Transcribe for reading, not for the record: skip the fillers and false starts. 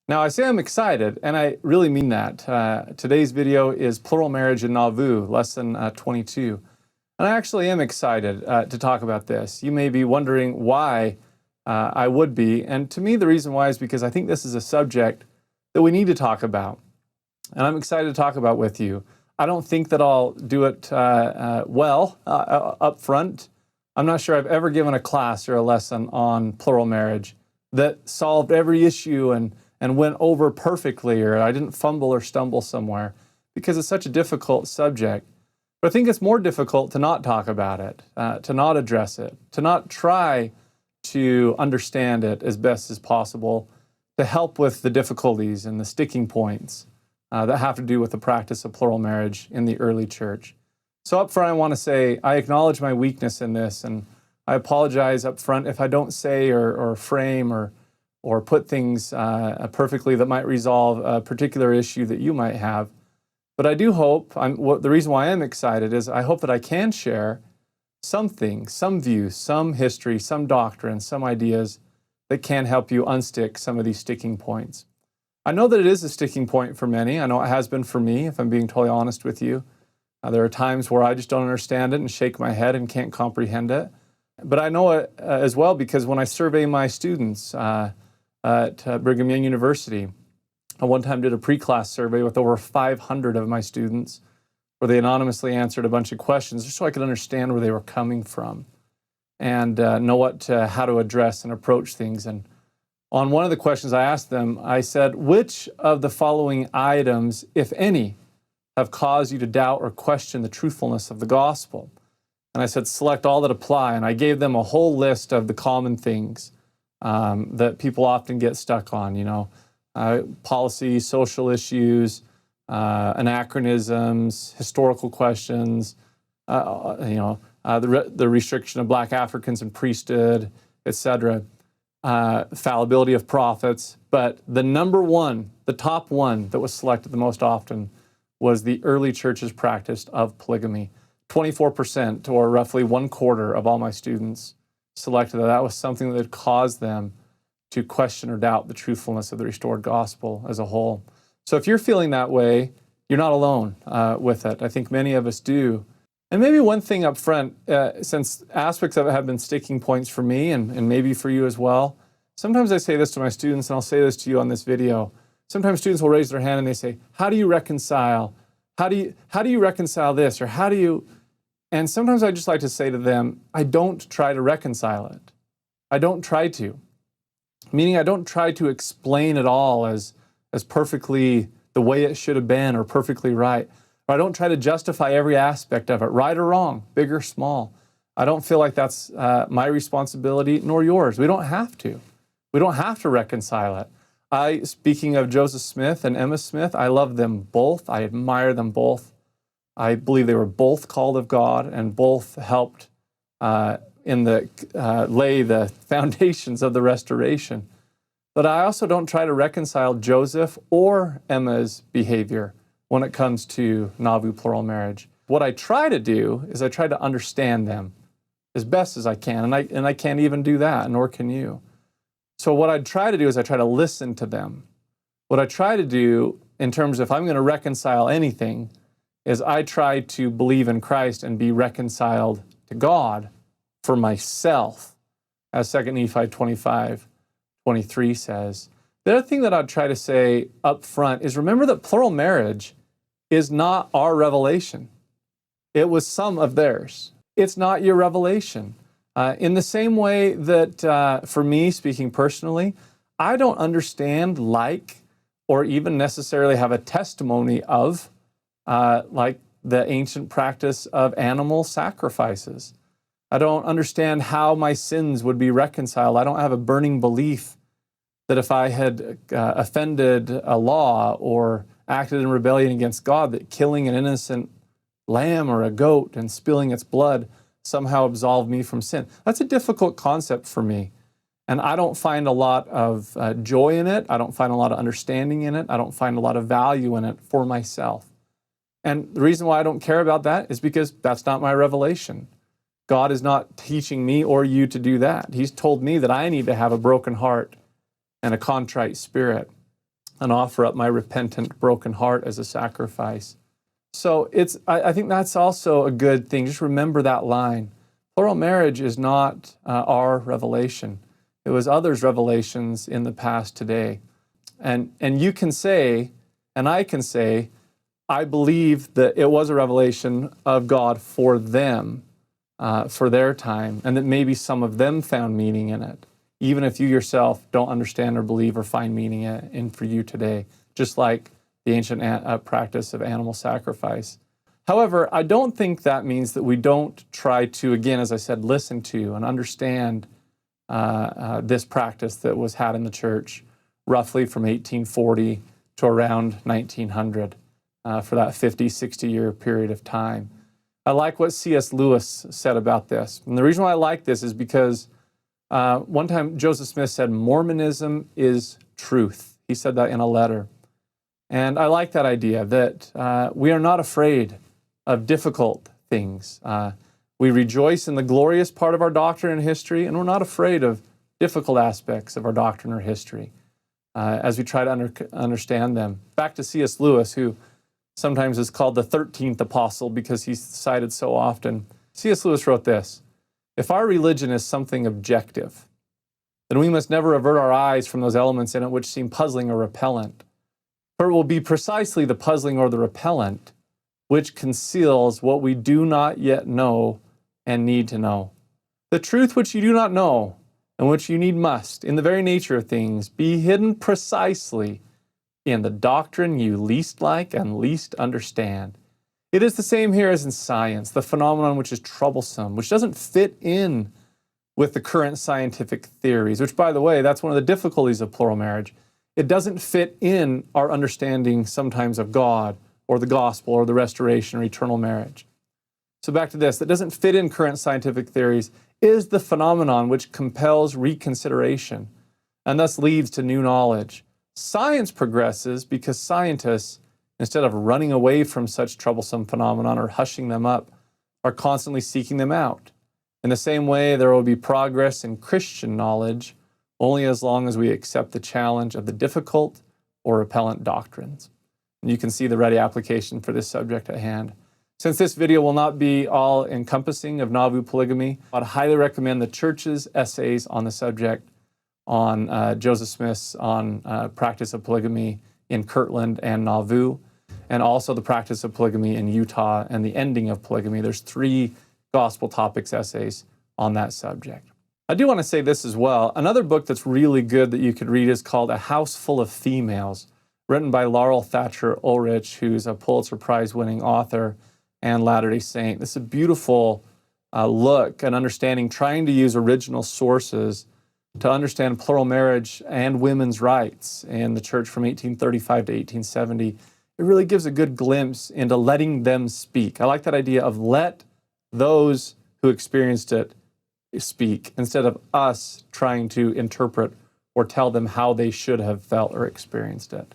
Now, I say I'm excited, and I really mean that. Today's video is Plural Marriage in Nauvoo, lesson 22. And I actually am excited to talk about this. You may be wondering why I would be, and to me the reason why is because I think this is a subject that we need to talk about, and I'm excited to talk about with you. I don't think that I'll do it well up front. I'm not sure I've ever given a class or a lesson on plural marriage that solved every issue and went over perfectly, or I didn't fumble or stumble somewhere, because it's such a difficult subject. But I think it's more difficult to not talk about it, to not address it, to not try to understand it as best as possible, to help with the difficulties and the sticking points that have to do with the practice of plural marriage in the early church. So up front, I want to say I acknowledge my weakness in this, and I apologize up front if I don't say or frame or put things perfectly that might resolve a particular issue that you might have. But I do hope, the reason why I am excited is I hope that I can share something, some views, some history, some doctrine, some ideas that can help you unstick some of these sticking points. I know that it is a sticking point for many. I know it has been for me, if I'm being totally honest with you. There are times where I just don't understand it and shake my head and can't comprehend it. But I know it as well because when I survey my students at Brigham Young University, I one time did a pre-class survey with over 500 of my students where they anonymously answered a bunch of questions just so I could understand where they were coming from and know how to address and approach things. And on one of the questions I asked them, I said, which of the following items, if any, have caused you to doubt or question the truthfulness of the gospel? And I said, select all that apply. And I gave them a whole list of the common things that people often get stuck on, policy, social issues, anachronisms, historical questions, the restriction of Black Africans in priesthood, etc., fallibility of prophets. But the number one, the top one that was selected the most often was the early church's practice of polygamy. 24%, or roughly 1/4 of all my students selected that was something that caused them to question or doubt the truthfulness of the restored gospel as a whole. So if you're feeling that way, you're not alone with it. I think many of us do. And maybe one thing up front, since aspects of it have been sticking points for me and maybe for you as well, sometimes I say this to my students, and I'll say this to you on this video. Sometimes students will raise their hand and they say, how do you reconcile? How do you reconcile this? Or how do you... And sometimes I just like to say to them, I don't try to reconcile it. I don't try to. Meaning I don't try to explain it all as perfectly the way it should have been or perfectly right. Or I don't try to justify every aspect of it, right or wrong, big or small. I don't feel like that's my responsibility nor yours. We don't have to. We don't have to reconcile it. Speaking of Joseph Smith and Emma Smith, I love them both. I admire them both. I believe they were both called of God and both helped lay the foundations of the restoration. But I also don't try to reconcile Joseph or Emma's behavior when it comes to Nauvoo plural marriage. What I try to do is I try to understand them as best as I can, and I can't even do that, nor can you. So what I try to do is I try to listen to them. What I try to do in terms of if I'm going to reconcile anything is I try to believe in Christ and be reconciled to God for myself, as 2 Nephi 25:23 says. The other thing that I'd try to say up front is remember that plural marriage is not our revelation. It was some of theirs. It's not your revelation. In the same way that for me, speaking personally, I don't understand or even necessarily have a testimony of like the ancient practice of animal sacrifices. I don't understand how my sins would be reconciled. I don't have a burning belief that if I had offended a law or acted in rebellion against God, that killing an innocent lamb or a goat and spilling its blood somehow absolved me from sin. That's a difficult concept for me. And I don't find a lot of joy in it. I don't find a lot of understanding in it. I don't find a lot of value in it for myself. And the reason why I don't care about that is because that's not my revelation. God is not teaching me or you to do that. He's told me that I need to have a broken heart and a contrite spirit. and offer up my repentant, broken heart as a sacrifice. So I think that's also a good thing. Just remember that line. Plural marriage is not our revelation. It was others' revelations in the past today. And you can say, and I can say, I believe that it was a revelation of God for them, for their time, and that maybe some of them found meaning in it, even if you yourself don't understand or believe or find meaning in for you today, just like the ancient practice of animal sacrifice. However, I don't think that means that we don't try to, again, as I said, listen to and understand this practice that was had in the church roughly from 1840 to around 1900 for that 50, 60-year period of time. I like what C.S. Lewis said about this. And the reason why I like this is because one time Joseph Smith said, Mormonism is truth. He said that in a letter. And I like that idea that we are not afraid of difficult things. We rejoice in the glorious part of our doctrine and history, and we're not afraid of difficult aspects of our doctrine or history as we try to understand them. Back to C.S. Lewis, who sometimes is called the 13th apostle because he's cited so often. C.S. Lewis wrote this: if our religion is something objective, then we must never avert our eyes from those elements in it which seem puzzling or repellent. For it will be precisely the puzzling or the repellent which conceals what we do not yet know and need to know. The truth which you do not know, and which you need must, in the very nature of things, be hidden precisely in the doctrine you least like and least understand. It is the same here as in science, the phenomenon which is troublesome, which doesn't fit in with the current scientific theories, which, by the way, that's one of the difficulties of plural marriage. It doesn't fit in our understanding sometimes of God or the gospel or the restoration or eternal marriage. So back to this, that doesn't fit in current scientific theories is the phenomenon which compels reconsideration and thus leads to new knowledge. Science progresses because scientists, instead of running away from such troublesome phenomenon or hushing them up, are constantly seeking them out. In the same way, there will be progress in Christian knowledge only as long as we accept the challenge of the difficult or repellent doctrines. And you can see the ready application for this subject at hand. Since this video will not be all-encompassing of Nauvoo polygamy, I'd highly recommend the church's essays on the subject, on Joseph Smith's on practice of polygamy in Kirtland and Nauvoo, and also the practice of polygamy in Utah and the ending of polygamy. There's 3 gospel topics essays on that subject. I do want to say this as well. Another book that's really good that you could read is called A House Full of Females, written by Laurel Thatcher Ulrich, who's a Pulitzer Prize-winning author and Latter-day Saint. This is a beautiful look and understanding, trying to use original sources to understand plural marriage and women's rights in the church from 1835 to 1870. It really gives a good glimpse into letting them speak. I like that idea of let those who experienced it speak, instead of us trying to interpret or tell them how they should have felt or experienced it.